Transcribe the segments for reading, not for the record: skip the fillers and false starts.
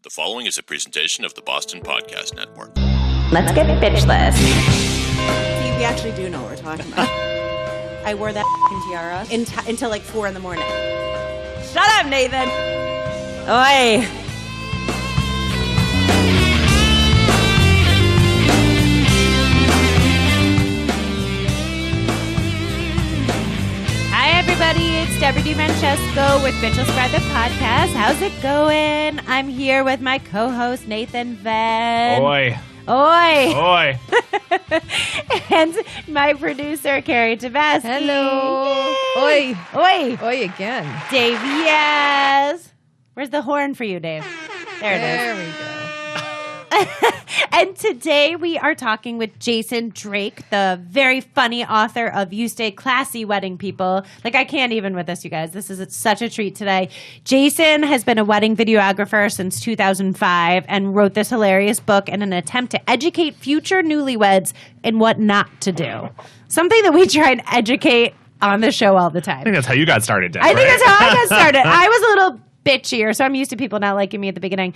The following is a presentation of the Boston Podcast Network. Let's get bitchless. We actually do know what we're talking about. I wore that tiara until like 4 a.m. Shut up, Nathan. Oi. Hi, everybody. It's Deborah DiMancesco with Bitchless Bride, the podcast. How's it going? I'm here with my co-host, Nathan Venn. Oi. Oi. Oi. And my producer, Carrie Tabasky. Hello. Yay. Oi. Oi. Oi again. Dave, yes. Where's the horn for you, Dave? There it is. There we go. And today we are talking with Jason Drake, the very funny author of You Stay Classy, Wedding People. Like, I can't even with this, you guys. This is such a treat today. Jason has been a wedding videographer since 2005 and wrote this hilarious book in an attempt to educate future newlyweds in what not to do. Something that we try and educate on the show all the time. I think that's how you got started, Deb, I think right? that's how I got started. I was a little bitchier, so I'm used to people not liking me at the beginning.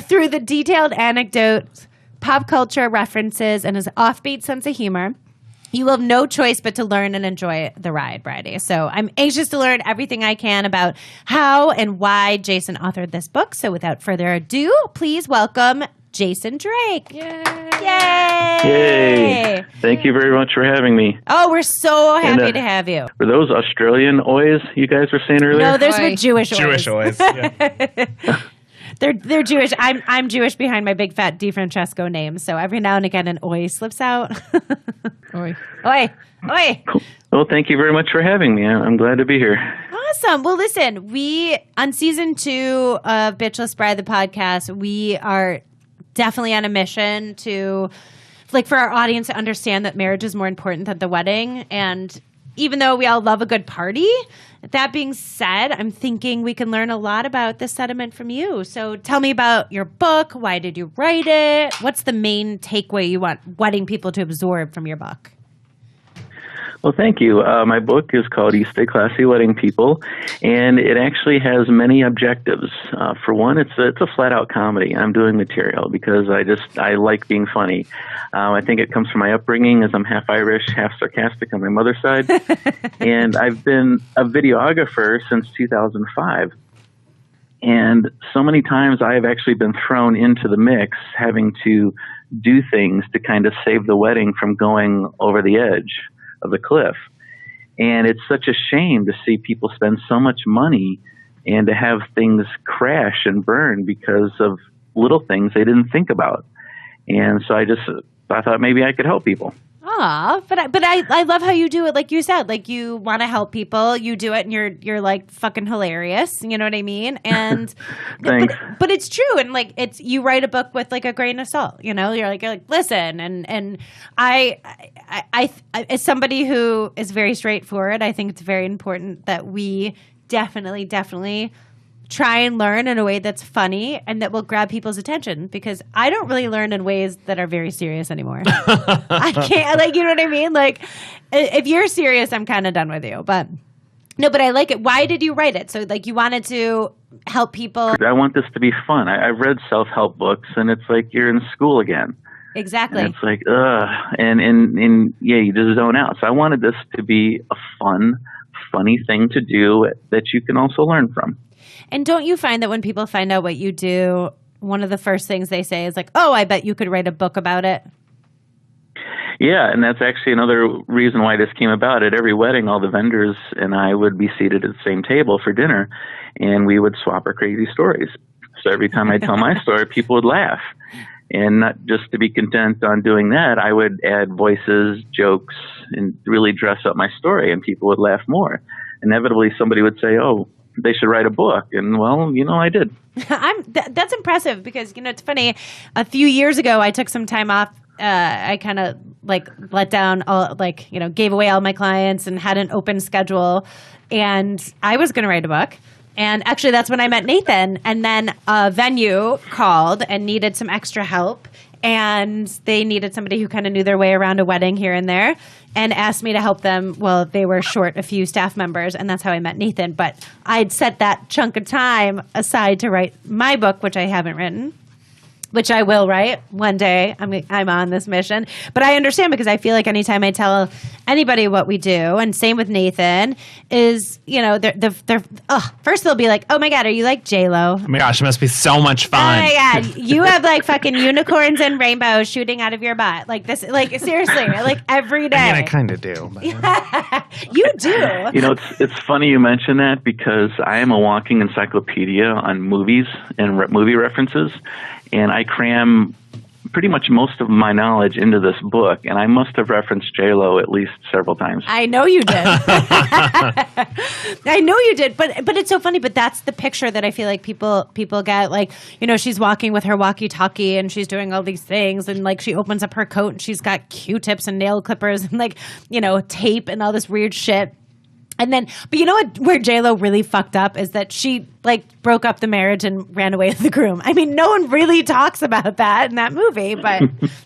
Through the detailed anecdotes, pop culture references, and his offbeat sense of humor, you will have no choice but to learn and enjoy the ride, Brodie. So I'm anxious to learn everything I can about how and why Jason authored this book. So without further ado, please welcome Jason Drake. Yay. Yay! Yay! Thank you very much for having me. Oh, we're so happy to have you. Were those Australian oys you guys were saying earlier? No, those were Oi. Jewish oys. Jewish oys. Yeah. They're Jewish. I'm Jewish behind my big fat DiFrancesco name, so every now and again an oi slips out. Oi. Oi, oi. Well, thank you very much for having me. I'm glad to be here. Awesome. Well, listen, we on season 2 of Bitchless Bride, the podcast, we are definitely on a mission to, like, for our audience to understand that marriage is more important than the wedding. And even though we all love a good party, that being said, I'm thinking we can learn a lot about this sentiment from you. So tell me about your book. Why did you write it? What's the main takeaway you want wedding people to absorb from your book? Well, thank you. My book is called You Stay Classy, Wedding People, and it actually has many objectives. For one, it's a flat-out comedy. I'm doing material because I like being funny. I think it comes from my upbringing, as I'm half Irish, half sarcastic on my mother's side. And I've been a videographer since 2005. And so many times I have actually been thrown into the mix, having to do things to kind of save the wedding from going over the edge of the cliff. And it's such a shame to see people spend so much money and to have things crash and burn because of little things they didn't think about. And so I thought maybe I could help people. Aw, but I love how you do it. Like you said, like you want to help people. You do it, and you're like fucking hilarious. You know what I mean? And Thanks. But it's true, and like it's you write a book with like a grain of salt. You know, you're like listen, and I as somebody who is very straightforward, I think it's very important that we definitely try and learn in a way that's funny and that will grab people's attention, because I don't really learn in ways that are very serious anymore. I can't, like, you know what I mean? Like, if you're serious, I'm kind of done with you. But no, but I like it. Why did you write it? So, like, you wanted to help people. I want this to be fun. I've read self-help books, and it's like you're in school again. Exactly. And it's like, and yeah, you just zone out. So I wanted this to be a funny thing to do that you can also learn from. And don't you find that when people find out what you do, one of the first things they say is like, oh, I bet you could write a book about it? Yeah, and that's actually another reason why this came about. At every wedding, all the vendors and I would be seated at the same table for dinner, and we would swap our crazy stories. So every time I tell my story, people would laugh. And not just to be content on doing that, I would add voices, jokes, and really dress up my story, and people would laugh more. Inevitably, somebody would say, oh, they should write a book. And, well, I did. That's impressive because, it's funny. A few years ago, I took some time off. I kind of let down, gave away all my clients and had an open schedule. And I was going to write a book. And actually, that's when I met Nathan. And then a venue called and needed some extra help. and they needed somebody who kind of knew their way around a wedding here and there, and asked me to help them. Well, they were short a few staff members, and that's how I met Nathan. But I'd set that chunk of time aside to write my book, which I haven't written, which I will write one day. I'm on this mission. But I understand, because I feel like anytime I tell anybody what we do, and same with Nathan, is, first they'll be like, oh my God, are you like J-Lo? Oh my gosh, it must be so much Oh fun. my God, you have like fucking unicorns and rainbows shooting out of your butt. Like this, like seriously, like every day. I mean, I kind of do. But. You do. It's funny you mention that, because I am a walking encyclopedia on movies and movie references. And I cram pretty much most of my knowledge into this book, and I must have referenced J-Lo at least several times. I know you did. I know you did, but it's so funny. But that's the picture that I feel like people get. Like, she's walking with her walkie-talkie, and she's doing all these things, and like she opens up her coat, and she's got Q-tips and nail clippers, and like tape and all this weird shit. And then, but you know what? Where J-Lo really fucked up is that she like broke up the marriage and ran away with the groom. I mean, no one really talks about that in that movie, but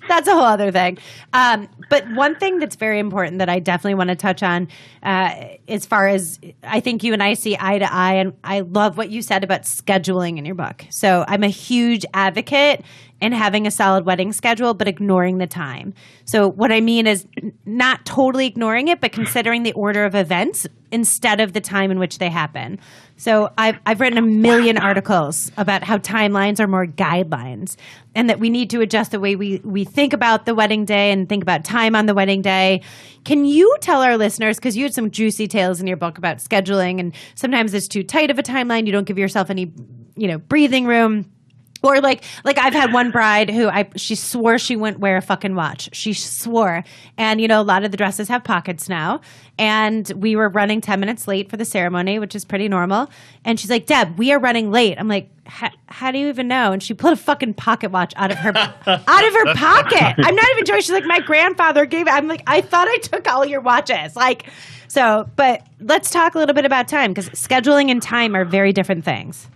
that's a whole other thing. But one thing that's very important that I definitely want to touch on, as far as I think you and I see eye to eye, and I love what you said about scheduling in your book. So I'm a huge advocate in having a solid wedding schedule, but ignoring the time. So what I mean is not totally ignoring it, but considering the order of events instead of the time in which they happen. So I've written a million articles about how timelines are more guidelines, and that we need to adjust the way we think about the wedding day and think about time on the wedding day. Can you tell our listeners, because you had some juicy tales in your book about scheduling, and sometimes it's too tight of a timeline, you don't give yourself any breathing room. Or like I've had one bride who she swore she wouldn't wear a fucking watch. She swore. And, a lot of the dresses have pockets now. And we were running 10 minutes late for the ceremony, which is pretty normal. And she's like, Deb, we are running late. I'm like, how do you even know? And she pulled a fucking pocket watch out of her pocket. I'm not even joking. She's like, my grandfather gave it. I'm like, I thought I took all your watches. But let's talk a little bit about time, because scheduling and time are very different things.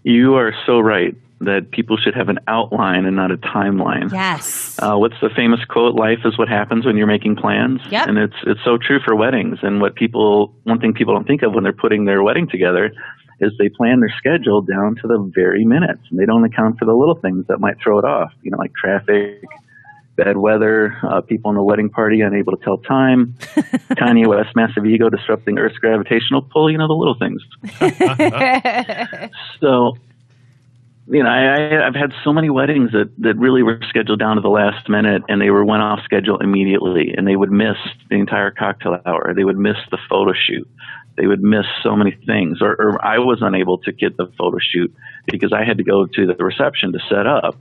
You are so right that people should have an outline and not a timeline. Yes. What's the famous quote? Life is what happens when you're making plans. Yep. And it's so true for weddings. And one thing people don't think of when they're putting their wedding together is they plan their schedule down to the very minutes, and they don't account for the little things that might throw it off. Like traffic, bad weather, people in the wedding party unable to tell time, Kanye West, massive ego disrupting Earth's gravitational pull, the little things. So, I've had so many weddings that really were scheduled down to the last minute, and they went off schedule immediately, and they would miss the entire cocktail hour. They would miss the photo shoot. They would miss so many things, or I was unable to get the photo shoot because I had to go to the reception to set up.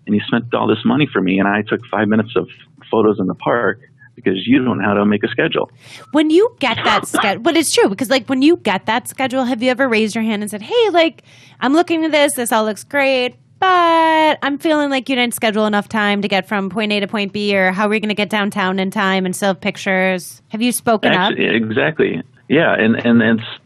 And you spent all this money for me, and I took 5 minutes of photos in the park because you don't know how to make a schedule. When you get that schedule, but it's true, because when you get that schedule, have you ever raised your hand and said, hey, I'm looking at this all looks great, but I'm feeling like you didn't schedule enough time to get from point A to point B, or how are we going to get downtown in time and still have pictures? Have you spoken up? Exactly. Yeah, and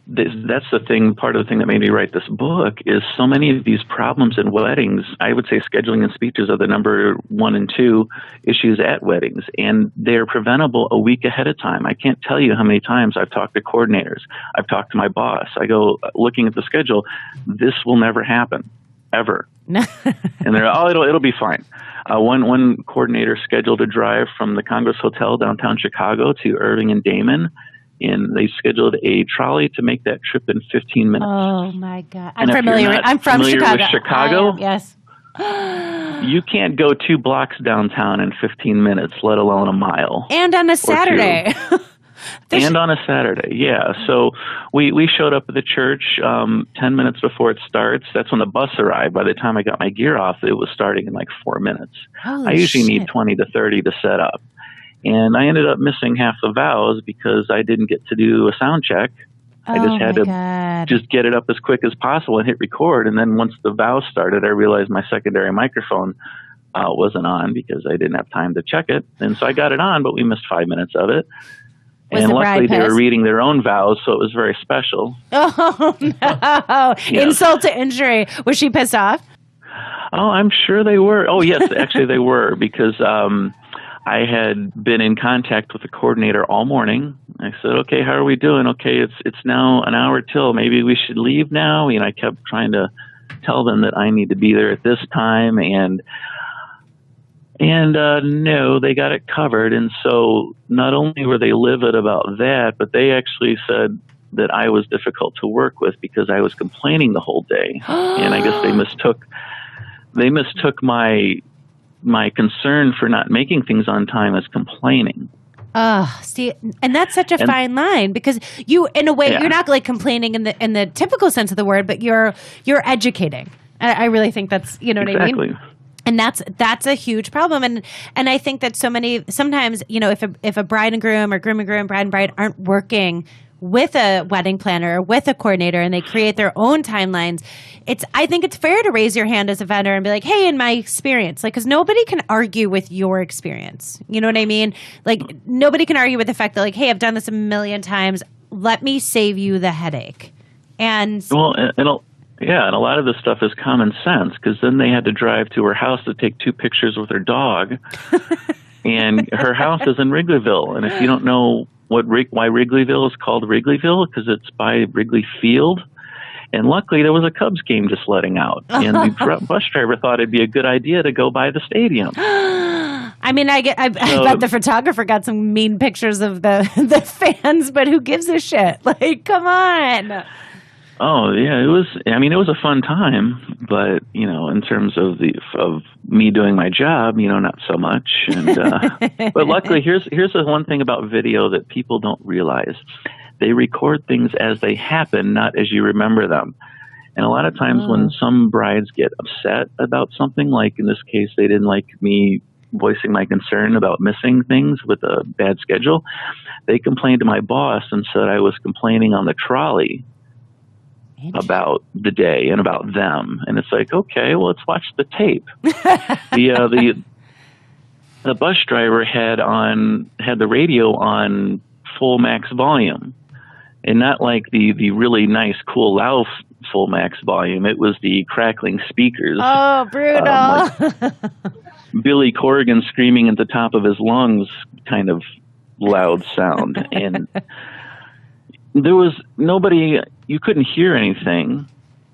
that's the thing. Part of the thing that made me write this book is so many of these problems in weddings. I would say scheduling and speeches are the number 1 and 2 issues at weddings, and they're preventable a week ahead of time. I can't tell you how many times I've talked to coordinators. I've talked to my boss. I go looking at the schedule. This will never happen, ever. And they're it'll be fine. One coordinator scheduled a drive from the Congress Hotel downtown Chicago to Irving and Damon. And they scheduled a trolley to make that trip in 15 minutes. Oh, my God. I'm from Chicago. With Chicago? Yes. You can't go 2 blocks downtown in 15 minutes, let alone a mile. And on a Saturday. And on a Saturday, yeah. So we showed up at the church 10 minutes before it starts. That's when the bus arrived. By the time I got my gear off, it was starting in 4 minutes. Holy I usually shit. need 20 to 30 to set up. And I ended up missing half the vows because I didn't get to do a sound check. I just had to just get it up as quick as possible and hit record. And then once the vows started, I realized my secondary microphone wasn't on because I didn't have time to check it. And so I got it on, but we missed 5 minutes of it. And luckily they were reading their own vows, so it was very special. Oh, no. Yes. Insult to injury. Was she pissed off? Oh, I'm sure they were. Oh, yes, actually they were, because I had been in contact with the coordinator all morning. I said, okay, how are we doing? Okay, it's now an hour till. Maybe we should leave now. I kept trying to tell them that I need to be there at this time, and no, they got it covered. And so not only were they livid about that, but they actually said that I was difficult to work with because I was complaining the whole day. And I guess they mistook my concern for not making things on time as complaining. See, and that's such a fine line, because you, in a way, you're not like complaining in the typical sense of the word, but you're educating. I really think that's, you know what I mean? And that's a huge problem. And I think that sometimes, if a bride and groom or groom and groom, bride and bride aren't working with a wedding planner or with a coordinator, and they create their own timelines, I think it's fair to raise your hand as a vendor and be like, hey, in my experience, because nobody can argue with your experience. You know what I mean? Like, nobody can argue with the fact that, like, hey, I've done this a million times. Let me save you the headache. And and a lot of this stuff is common sense, because then they had to drive to her house to take 2 pictures with her dog. And her house is in Wrigleyville. And if you don't know why Wrigleyville is called Wrigleyville, because it's by Wrigley Field. And luckily, there was a Cubs game just letting out. And the bus driver thought it'd be a good idea to go by the stadium. I mean, I bet the photographer got some mean pictures of the fans, but who gives a shit? Like, come on. Oh yeah, it was a fun time, but in terms of me doing my job, not so much. And but luckily, here's the one thing about video that people don't realize: they record things as they happen, not as you remember them. And a lot of times, when some brides get upset about something, like in this case, they didn't like me voicing my concern about missing things with a bad schedule, they complained to my boss and said I was complaining on the trolley about the day and about them. And it's like, okay, well, let's watch the tape. The bus driver had the radio on full max volume, and not like the really nice, cool, loud full max volume. It was the crackling speakers. Oh, brutal. Like Billy Corgan screaming at the top of his lungs kind of loud sound. And there was nobody, you couldn't hear anything.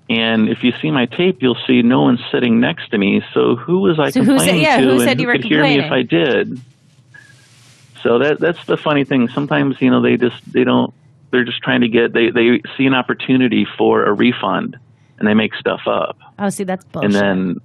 And if you see my tape, you'll see no one sitting next to me. So who was I complaining to? Who and said you were could hear me if I did? So that's the funny thing. Sometimes, they're just trying to they see an opportunity for a refund, and they make stuff up. Oh, see, that's bullshit. And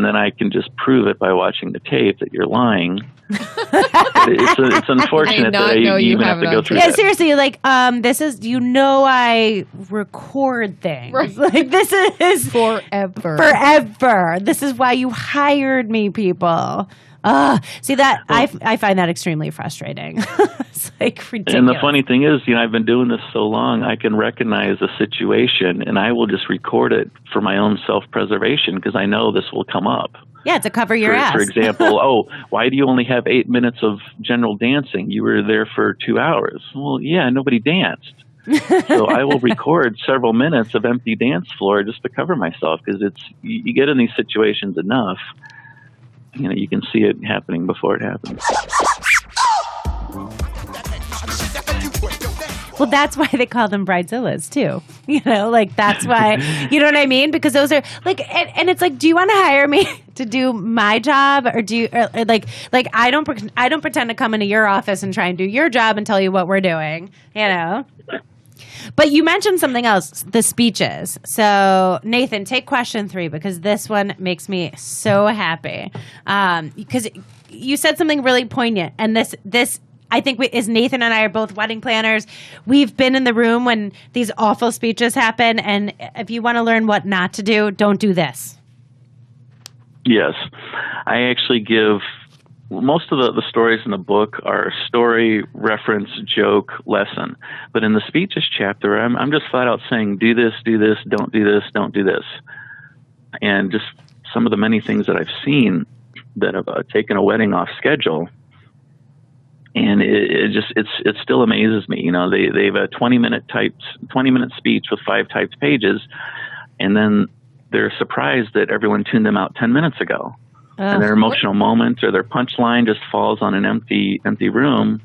then I can just prove it by watching the tape that you're lying. It's unfortunate that you even have to go through that. Yeah, seriously, like, this is, I record things. Right. Like, this is forever. This is why you hired me, people. See that I find that extremely frustrating. It's like ridiculous. And the funny thing is, I've been doing this so long, I can recognize a situation and I will just record it for my own self-preservation, because I know this will come up. Yeah, to cover your ass. For example, why do you only have 8 minutes of general dancing? You were there for 2 hours. Well, yeah, nobody danced. So I will record several minutes of empty dance floor just to cover myself, because you get in these situations enough, you can see it happening before it happens. Well, that's why they call them bridezillas too. That's why, you know what I mean? Because those are like, and it's like, do you want to hire me to do my job, or do you like I don't pretend to come into your office and try and do your job and tell you what we're doing, But you mentioned something else, the speeches. So, Nathan, take question 3, because this one makes me so happy. Because you said something really poignant, and this I think is Nathan and I are both wedding planners. We've been in the room when these awful speeches happen, and if you want to learn what not to do, don't do this. Yes. I actually give most of the stories in the book are story, reference, joke, lesson. But in the speeches chapter, I'm just flat out saying, do this, don't do this, don't do this. And just some of the many things that I've seen that have taken a wedding off schedule. And it still amazes me. They have a 20-minute speech with 5 typed pages, and then they're surprised that everyone tuned them out 10 minutes ago. And their emotional moments or their punchline just falls on an empty room.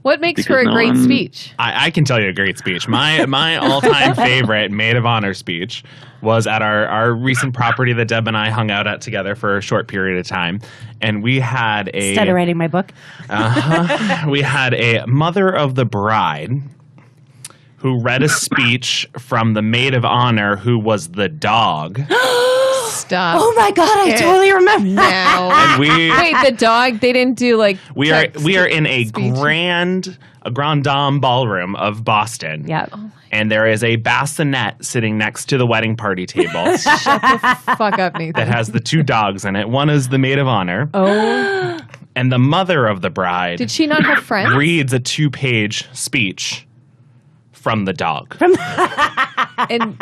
What makes for a great speech? I can tell you a great speech. My all-time favorite maid of honor speech was at our recent property that Deb and I hung out at together for a short period of time. And we had Instead of writing my book. We had a mother of the bride who read a speech from the maid of honor who was the dog. Stop. Oh my God, I totally remember now. And Wait, the dog, they didn't do like we are in a grand dame ballroom of Boston. Yeah. And there is a bassinet sitting next to the wedding party table Shut the fuck up, Nathan. that has the two dogs in it. One is the maid of honor. Oh. And the mother of the bride Did she not have friends? reads a 2-page speech from the dog. And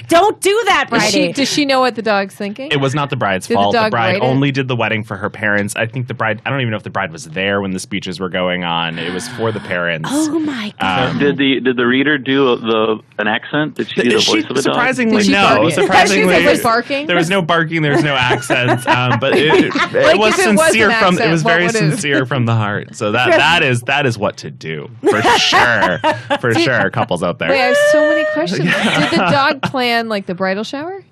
Don't do that, Bridie. does she know what the dog's thinking? It was not the bride's Did the fault. The dog bride write it? only did the wedding for her parents. I think I don't even know if the bride was there when the speeches were going on. It was for the parents. Oh my God. Did the reader do an accent? Did she do the voice of the dog? Surprisingly, Did she no. bark? Surprisingly, She was barking? There was no barking. There was no accents. But it Like, was if it was sincere an from. It accent, was what very would it- sincere from the heart. So that is what to do for sure. For sure, couples out there. Wait, I have so many questions. Did the dog plan like the bridal shower?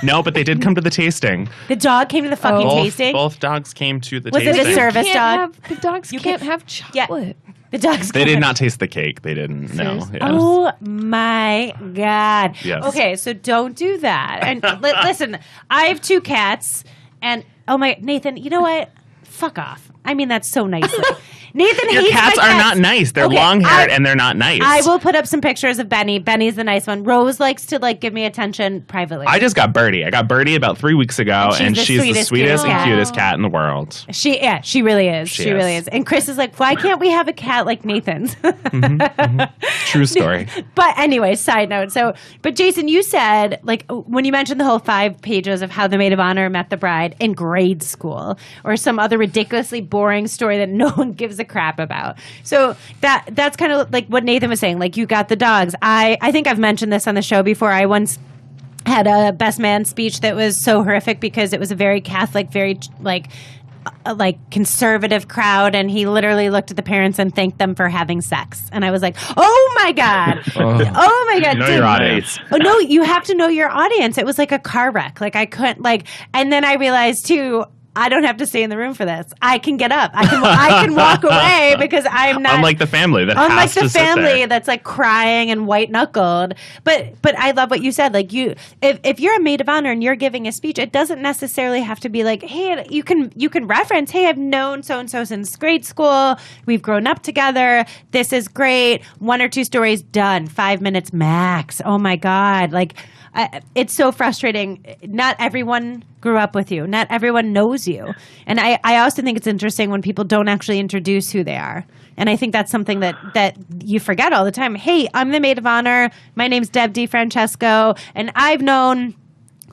No, but they did come to the tasting. The dog came to the fucking tasting. Both dogs came to the Was it a tasting. service dog? The dogs can't have chocolate. The dogs. They did not taste the cake. They didn't. No. Seriously? Yes. Oh my God. Yes. Okay, so don't do that. And listen, I have 2 cats, and Nathan, you know what? Fuck off. I mean that so nicely. Nathan Your hates cats my are not nice. They're Okay, long-haired and they're not nice. I will put up some pictures of Benny. Benny's the nice one. Rose likes to give me attention privately. I just got Birdie. I got Birdie about 3 weeks ago, and she's the sweetest, sweetest and cutest cutest cat in the world. She really is. She She really is. And Chris is like, why can't we have a cat like Nathan's? True story. But anyway, side note. But Jason, you said when you mentioned the whole 5 pages of how the maid of honor met the bride in grade school, or some other ridiculously boring story that no one gives a crap about. So that's kind of like what Nathan was saying. Like, you got the dogs. I think I've mentioned this on the show before. I once had a best man speech that was so horrific because it was a very Catholic, very conservative crowd, and he literally looked at the parents and thanked them for having sex. And I was like, oh my God. Oh my God. Know dude. your audience. Oh no, you have to know your audience. It was like a car wreck. I couldn't and then I realized too, I don't have to stay in the room for this. I can get up. I can walk away because I'm not. Unlike the family that Unlike has to the sit there. family that's crying and white knuckled. But I love what you said. If you're a maid of honor and you're giving a speech, it doesn't necessarily have to be hey, you can reference, hey, I've known so and so since grade school. We've grown up together. This is great. 1 or 2 stories done. 5 minutes max. Oh my God. It's so frustrating. Not everyone grew up with you. Not everyone knows you. And I also think it's interesting when people don't actually introduce who they are. And I think that's something that you forget all the time. Hey, I'm the maid of honor. My name's Deb DeFrancesco, and I've known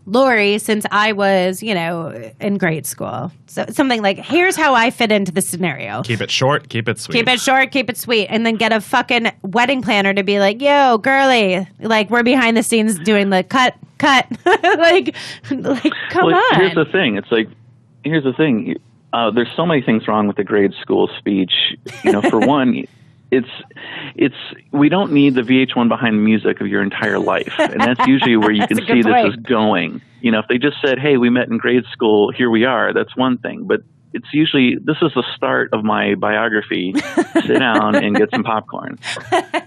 Lori since I was, in grade school. So something here's how I fit into the scenario. Keep it short, keep it sweet. Keep it short, keep it sweet. And then get a fucking wedding planner to be yo, girly, we're behind the scenes doing the cut. come on. Here's the thing. Here's the thing. There's so many things wrong with the grade school speech. For one, we don't need the VH1 behind the music of your entire life. And that's usually where you can see this is going. If they just said, hey, we met in grade school, here we are, that's one thing. But it's usually, this is the start of my biography. Sit down and get some popcorn.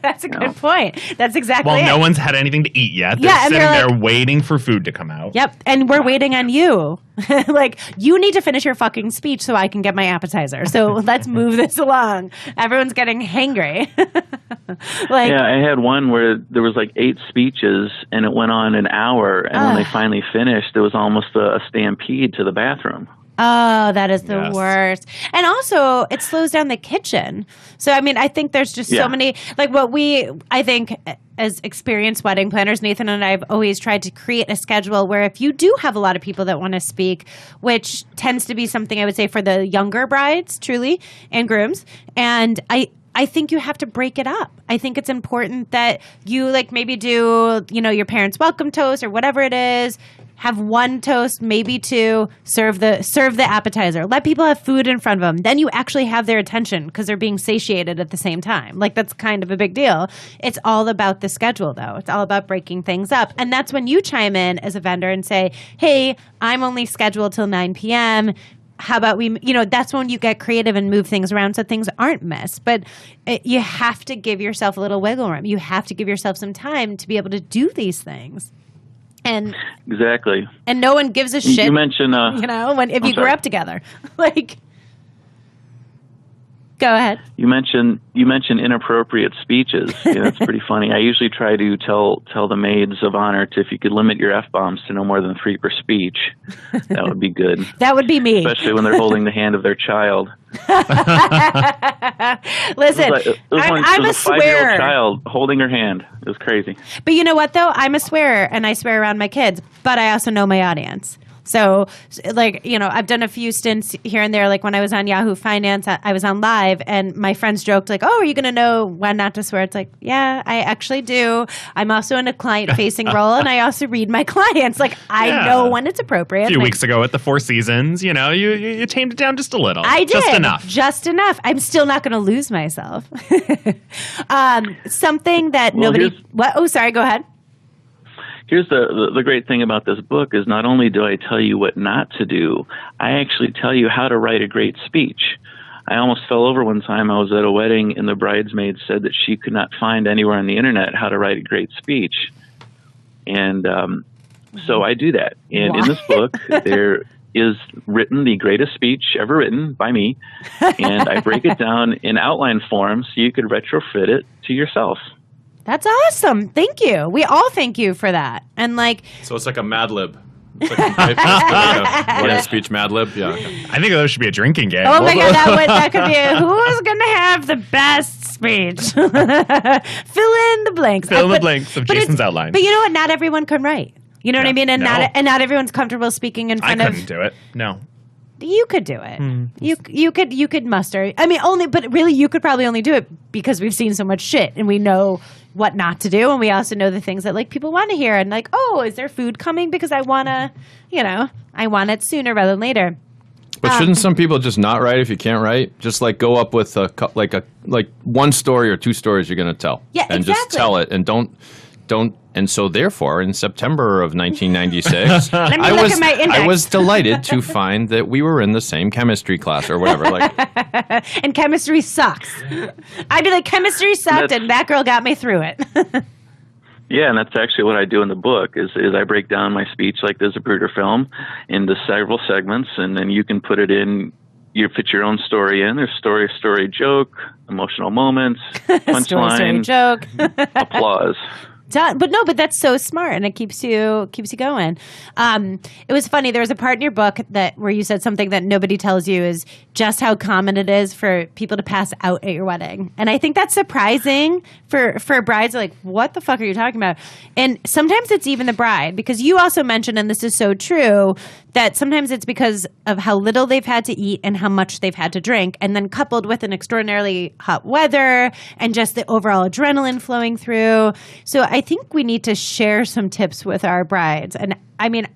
That's a good point. That's exactly it. No one's had anything to eat yet. They're sitting there waiting for food to come out. Yep. And we're waiting on you. You need to finish your fucking speech so I can get my appetizer. So let's move this along. Everyone's getting hangry. Yeah, I had one where there was 8 speeches and it went on an hour. And when they finally finished, there was almost a stampede to the bathroom. Oh, that is the worst. And also, it slows down the kitchen. So, I think there's just so many, I think as experienced wedding planners, Nathan and I have always tried to create a schedule where if you do have a lot of people that want to speak, which tends to be something I would say for the younger brides, truly, and grooms. And I think you have to break it up. I think it's important that you like maybe do, your parents' welcome toast or whatever it is. Have one toast, maybe two, serve the appetizer. Let people have food in front of them. Then you actually have their attention because they're being satiated at the same time. Like, that's kind of a big deal. It's all about the schedule, though. It's all about breaking things up. And that's when you chime in as a vendor and say, hey, I'm only scheduled till 9 p.m., how about we, that's when you get creative and move things around so things aren't missed. But you have to give yourself a little wiggle room. You have to give yourself some time to be able to do these things. And exactly. And no one gives a shit. You mentioned, if you grew up together. Like, go ahead. You mentioned inappropriate speeches. That's pretty funny. I usually try to tell the maids of honor if you could limit your F-bombs to no more than 3 per speech, that would be good. That would be me. Especially when they're holding the hand of their child. Listen, I'm a 5-year-old child holding her hand. It was crazy. But you know what, though? I'm a swearer, and I swear around my kids, but I also know my audience. So, I've done a few stints here and there. Like when I was on Yahoo Finance, I was on live, and my friends joked like, "Oh, are you going to know when not to swear?" It's like, yeah, I actually do. I'm also in a client-facing role, and I also read my clients. Like, I know when it's appropriate. A few weeks ago at the Four Seasons, you tamed it down just a little. I did. Just enough. I'm still not going to lose myself. Something that nobody... What? Oh, sorry. Go ahead. Here's the great thing about this book is not only do I tell you what not to do, I actually tell you how to write a great speech. I almost fell over one time. I was at a wedding, and the bridesmaid said that she could not find anywhere on the internet how to write a great speech. And so I do that. And in this book, there is written the greatest speech ever written by me, and I break it down in outline form so you could retrofit it to yourself. That's awesome. Thank you. We all thank you for that. And so it's like a Mad Lib. It's like a speech Mad Lib. Yeah. I think those should be a drinking game. Oh my God, that could be who's going to have the best speech? Fill in the blanks. Fill in the blanks of Jason's outline. But you know what? Not everyone can write. You know what I mean? And not everyone's comfortable speaking in front of. I couldn't do it. No. You could do it. You could muster. I mean, but really, you could probably only do it because we've seen so much shit and we know what not to do, and we also know the things that people want to hear. And is there food coming? Because I wanna, I want it sooner rather than later. But shouldn't some people just not write if you can't write? Just go up with one story or 2 stories you're going to tell, and exactly. Just tell it, and don't. And so, therefore, in September of 1996, I was delighted to find that we were in the same chemistry class or whatever. And chemistry sucks. I'd be like, chemistry sucked, and that girl got me through it. Yeah, and that's actually what I do in the book is I break down my speech like the Zapruder film into several segments, and then you can put it in. You fit your own story in. There's story, joke, emotional moments, punchline, story, joke, applause. But that's so smart, and it keeps you going. It was funny. There was a part in your book where you said something that nobody tells you is just how common it is for people to pass out at your wedding, and I think that's surprising for brides. Like, what the fuck are you talking about? And sometimes it's even the bride, because you also mentioned, and this is so true, that sometimes it's because of how little they've had to eat and how much they've had to drink, and then coupled with an extraordinarily hot weather and just the overall adrenaline flowing through. So I think we need to share some tips with our brides. And I mean,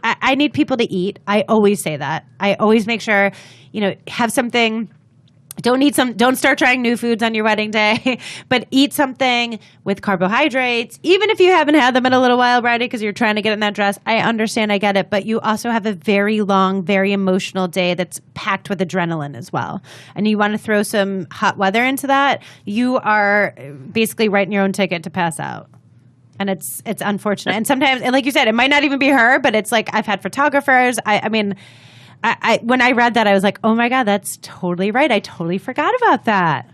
I need people to eat. I always say that. I always make sure, have something. Don't start trying new foods on your wedding day, but eat something with carbohydrates, even if you haven't had them in a little while, Brodie, because you're trying to get in that dress. I understand, I get it, but you also have a very long, very emotional day that's packed with adrenaline as well. And you want to throw some hot weather into that, you are basically writing your own ticket to pass out. And it's unfortunate. And sometimes, and like you said, it might not even be her, but it's like I've had photographers. I mean, when I read that, I was like, oh my God, that's totally right. I totally forgot about that.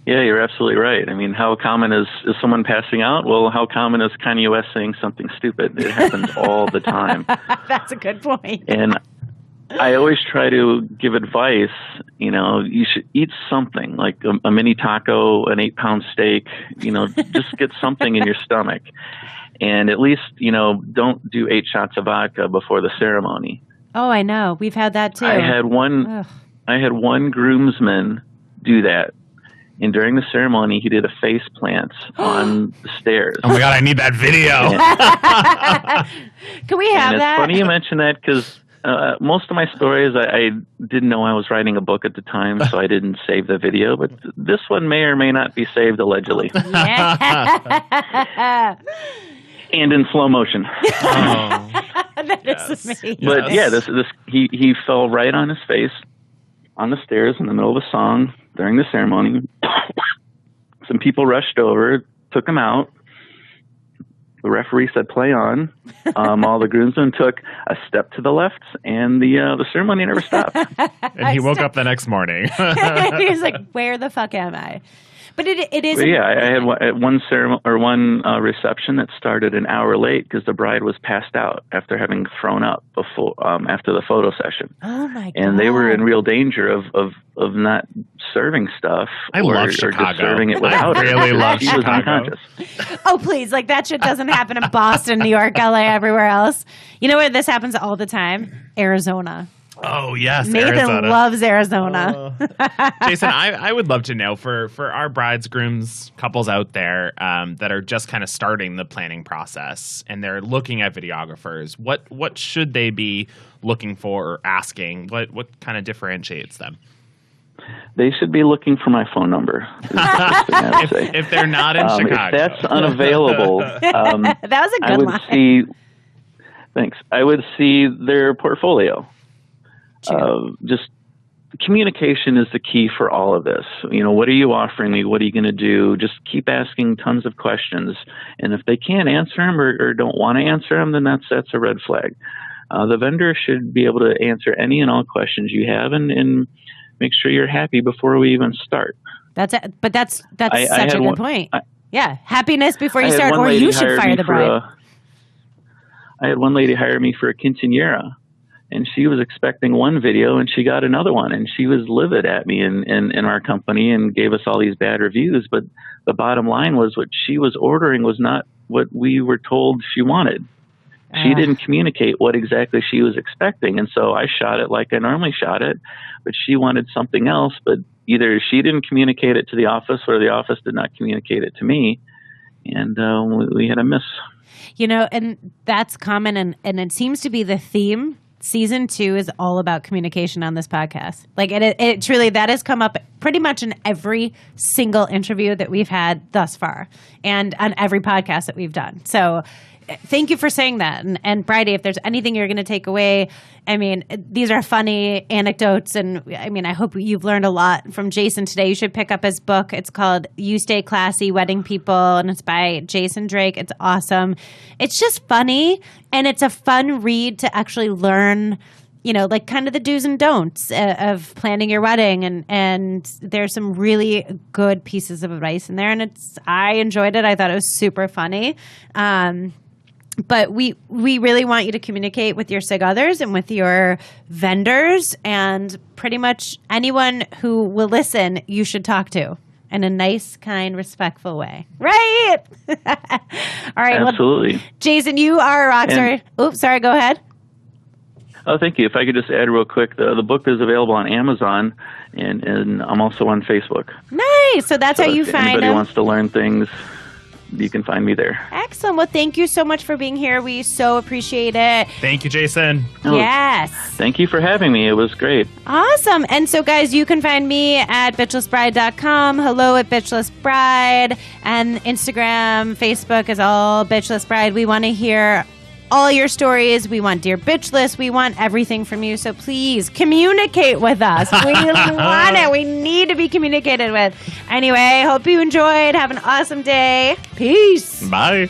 Yeah, you're absolutely right. I mean, how common is someone passing out? Well, how common is Kanye West saying something stupid? It happens all the time. That's a good point. And I always try to give advice, you should eat something like a mini taco, an 8-pound steak, just get something in your stomach. And at least, don't do 8 shots of vodka before the ceremony. Oh, I know. We've had that too. I had one. one groomsman do that. And during the ceremony, he did a face plant on the stairs. Oh my God, I need that video. Can we have that? It's funny you mention that because most of my stories, I didn't know I was writing a book at the time, so I didn't save the video. But this one may or may not be saved, allegedly. Yeah. And in slow motion. That is amazing. But yeah, he fell right on his face on the stairs in the middle of a song during the ceremony. Some people rushed over, took him out. The referee said, "Play on." All the groomsmen took a step to the left, and the ceremony never stopped. And he woke up the next morning. He was like, "Where the fuck am I?" But it is. But yeah, I had one reception that started an hour late because the bride was passed out after having thrown up after the photo session. Oh my God! And they were in real danger of not serving stuff. I love Chicago. Or just serving it without I really love She was Chicago. unconscious. Oh please! Like that shit doesn't happen in Boston, New York, LA, everywhere else. You know where this happens all the time? Arizona. Oh, yes, Nathan Arizona. loves Arizona. Jason, I would love to know for our brides, grooms, couples out there that are just kind of starting the planning process and they're looking at videographers, what should they be looking for or asking? What kind of differentiates them? They should be looking for my phone number. If they're not in Chicago. If that's unavailable, That was a good line. Thanks. I would see their portfolio. Just communication is the key for all of this. You know, what are you offering me? What are you going to do? Just keep asking tons of questions. And if they can't answer them or don't want to answer them, then that's a red flag. The vendor should be able to answer any and all questions you have and make sure you're happy before we even start. That's it. But that's such a good point. Yeah, happiness before you start, or you should fire the bride. I had one lady hire me for a quinceañera. And she was expecting one video, and she got another one. And she was livid at me in our company and gave us all these bad reviews. But the bottom line was what she was ordering was not what we were told she wanted. She didn't communicate what exactly she was expecting. And so I shot it like I normally shot it, but she wanted something else. But either she didn't communicate it to the office or the office did not communicate it to me. And we had a miss. You know, and that's common. And it seems to be the theme. Season 2 is all about communication on this podcast. Like it truly, that has come up pretty much in every single interview that we've had thus far and on every podcast that we've done. So thank you for saying that. And Brodie, if there's anything you're going to take away, I mean, these are funny anecdotes. And I mean, I hope you've learned a lot from Jason today. You should pick up his book. It's called You Stay Classy, Wedding People. And it's by Jason Drake. It's awesome. It's just funny. And it's a fun read to actually learn, you know, like kind of the do's and don'ts of planning your wedding. And there's some really good pieces of advice in there. And I enjoyed it. I thought it was super funny. But we really want you to communicate with your sig others and with your vendors and pretty much anyone who will listen, you should talk to in a nice, kind, respectful way. Right? All right. Absolutely. Well, Jason, you are a rock star. Oops, sorry. Go ahead. Oh, thank you. If I could just add real quick, the book is available on Amazon, and I'm also on Facebook. Nice. So that's how you find them. If anybody wants to learn things, you can find me there. Excellent. Well, thank you so much for being here. We so appreciate it. Thank you, Jason. Oh, yes. Thank you for having me. It was great. Awesome. And so, guys, you can find me at bitchlessbride.com. Hello at Bitchless Bride. And Instagram, Facebook is all Bitchless Bride. We want to hear all your stories. We want Dear Bitchless. We want everything from you. So please communicate with us. We want it. We need to be communicated with. Anyway, hope you enjoyed. Have an awesome day. Peace. Bye.